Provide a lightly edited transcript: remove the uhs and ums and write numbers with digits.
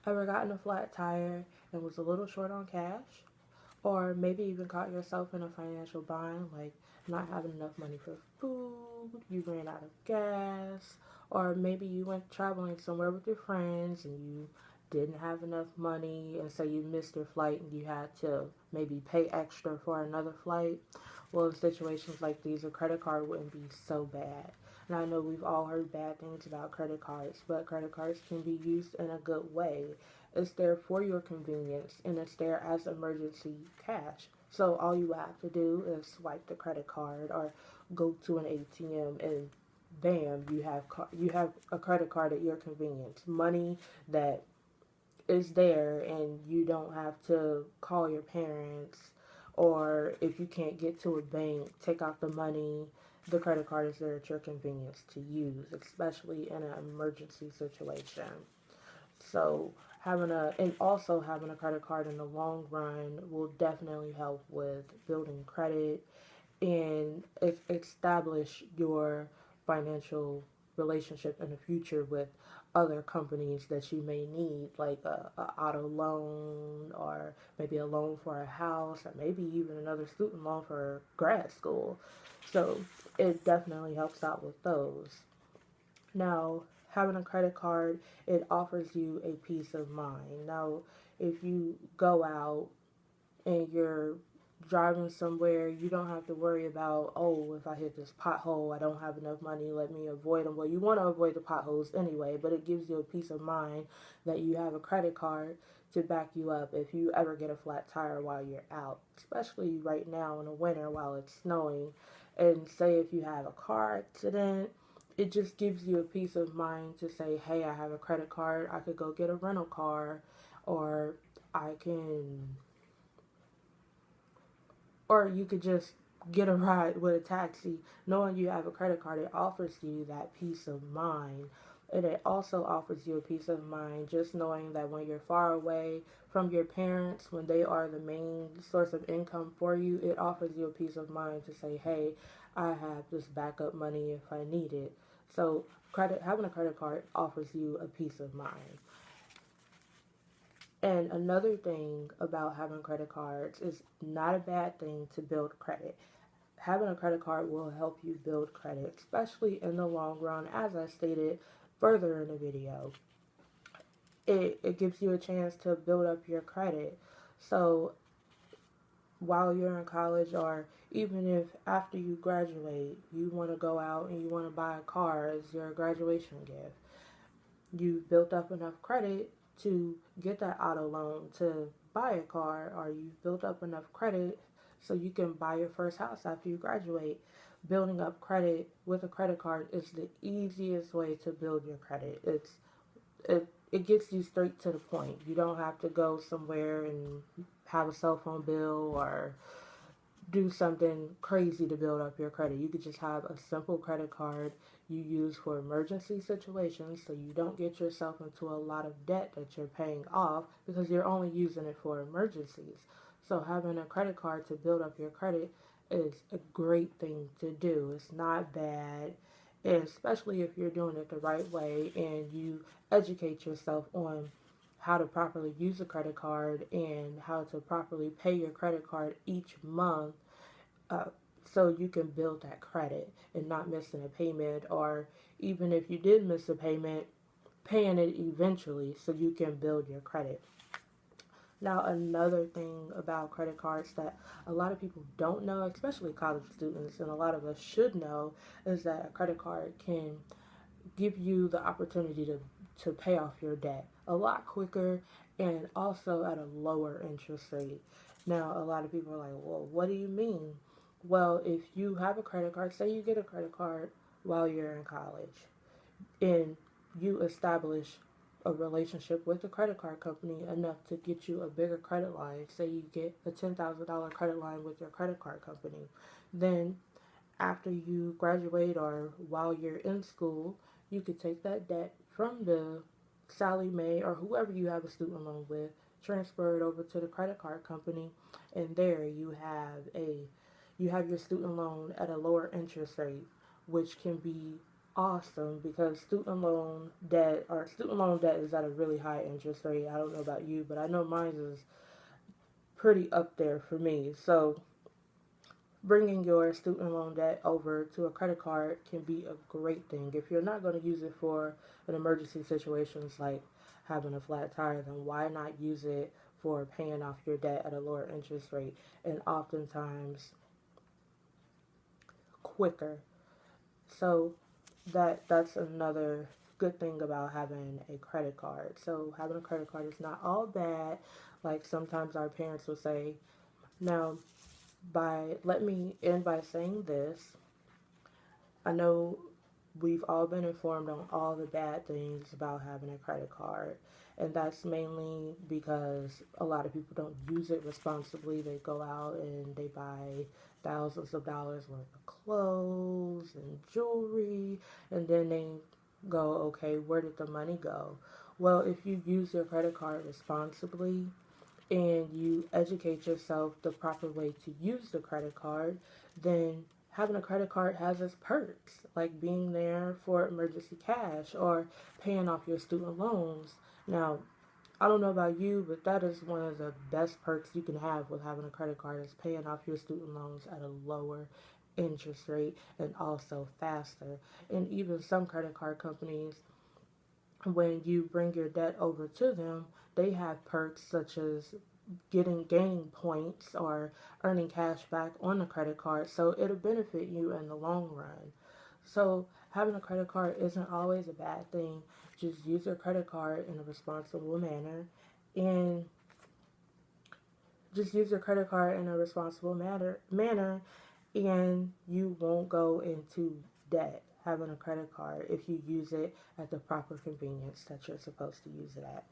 Ever gotten a flat tire and was a little short on cash? Or maybe even caught yourself in a financial bind, like not having enough money for food, you ran out of gas, or maybe you went traveling somewhere with your friends and you didn't have enough money and so you missed your flight and you had to maybe pay extra for another flight. Well, in situations like these, a credit card wouldn't be so bad. And I know we've all heard bad things about credit cards, but credit cards can be used in a good way. It's there for your convenience and it's there as emergency cash. So all you have to do is swipe the credit card or go to an ATM and bam, you have a credit card at your convenience. Money that is there and you don't have to call your parents, or if you can't get to a bank, take out the money. The credit card is there at your convenience to use, especially in an emergency situation. So having a credit card in the long run will definitely help with building credit and establish your financial relationship in the future with other companies that you may need, like a auto loan, or maybe a loan for a house, or maybe even another student loan for grad school. So it definitely helps out with those. Now, having a credit card, it offers you a peace of mind. Now, if you go out and you're driving somewhere, you don't have to worry about, oh, if I hit this pothole, I don't have enough money, let me avoid them. Well, you want to avoid the potholes anyway, but it gives you a peace of mind that you have a credit card to back you up if you ever get a flat tire while you're out, especially right now in the winter while it's snowing. And say if you have a car accident, it just gives you a peace of mind to say, hey, I have a credit card, I could go get a rental car, or I can or you could just get a ride with a taxi. Knowing you have a credit card, it offers you that peace of mind. And it also offers you a peace of mind just knowing that when you're far away from your parents, when they are the main source of income for you, it offers you a peace of mind to say, hey, I have this backup money if I need it. So having a credit card offers you a peace of mind. And another thing about having credit cards is not a bad thing to build credit. Having a credit card will help you build credit, especially in the long run, as I stated further in the video. It gives you a chance to build up your credit. So while you're in college, or even if after you graduate, you want to go out and you want to buy a car as your graduation gift, you've built up enough credit to get that auto loan to buy a car, or you've built up enough credit so you can buy your first house after you graduate. Building up credit with a credit card is the easiest way to build your credit. It gets you straight to the point. You don't have to go somewhere and have a cell phone bill or do something crazy to build up your credit. You could just have a simple credit card you use for emergency situations so you don't get yourself into a lot of debt that you're paying off because you're only using it for emergencies. So having a credit card to build up your credit is a great thing to do. It's not bad, and especially if you're doing it the right way and you educate yourself on how to properly use a credit card and how to properly pay your credit card each month, uh, so you can build that credit and not missing a payment, or even if you did miss a payment, paying it eventually so you can build your credit. Now, another thing about credit cards that a lot of people don't know, especially college students, and a lot of us should know, is that a credit card can give you the opportunity to pay off your debt a lot quicker and also at a lower interest rate. Now, a lot of people are like, well, what do you mean? Well, if you have a credit card, say you get a credit card while you're in college, and you establish a relationship with the credit card company enough to get you a bigger credit line, say you get a $10,000 credit line with your credit card company, then after you graduate or while you're in school, you could take that debt from the Sally Mae or whoever you have a student loan with, transfer it over to the credit card company, and there you have your student loan at a lower interest rate, which can be awesome because student loan debt is at a really high interest rate. I don't know about you, but I know mine is pretty up there for me. So bringing your student loan debt over to a credit card can be a great thing. If you're not going to use it for an emergency situations like having a flat tire, then why not use it for paying off your debt at a lower interest rate and oftentimes quicker? So that's another good thing about having a credit card. So having a credit card is not all bad, like sometimes our parents will say. Now, let me end by saying this. I know we've all been informed on all the bad things about having a credit card, and that's mainly because a lot of people don't use it responsibly. They go out and they buy thousands of dollars worth of clothes and jewelry, and then they go, okay, where did the money go? Well, if you use your credit card responsibly and you educate yourself the proper way to use the credit card, then having a credit card has its perks, like being there for emergency cash or paying off your student loans. Now, I don't know about you, but that is one of the best perks you can have with having a credit card is paying off your student loans at a lower interest rate and also faster. And even some credit card companies, when you bring your debt over to them, they have perks such as gaining points or earning cash back on the credit card, so it'll benefit you in the long run. So having a credit card isn't always a bad thing. Just use your credit card in a responsible manner, and just use your credit card in a responsible manner, and you won't go into debt having a credit card if you use it at the proper convenience that you're supposed to use it at.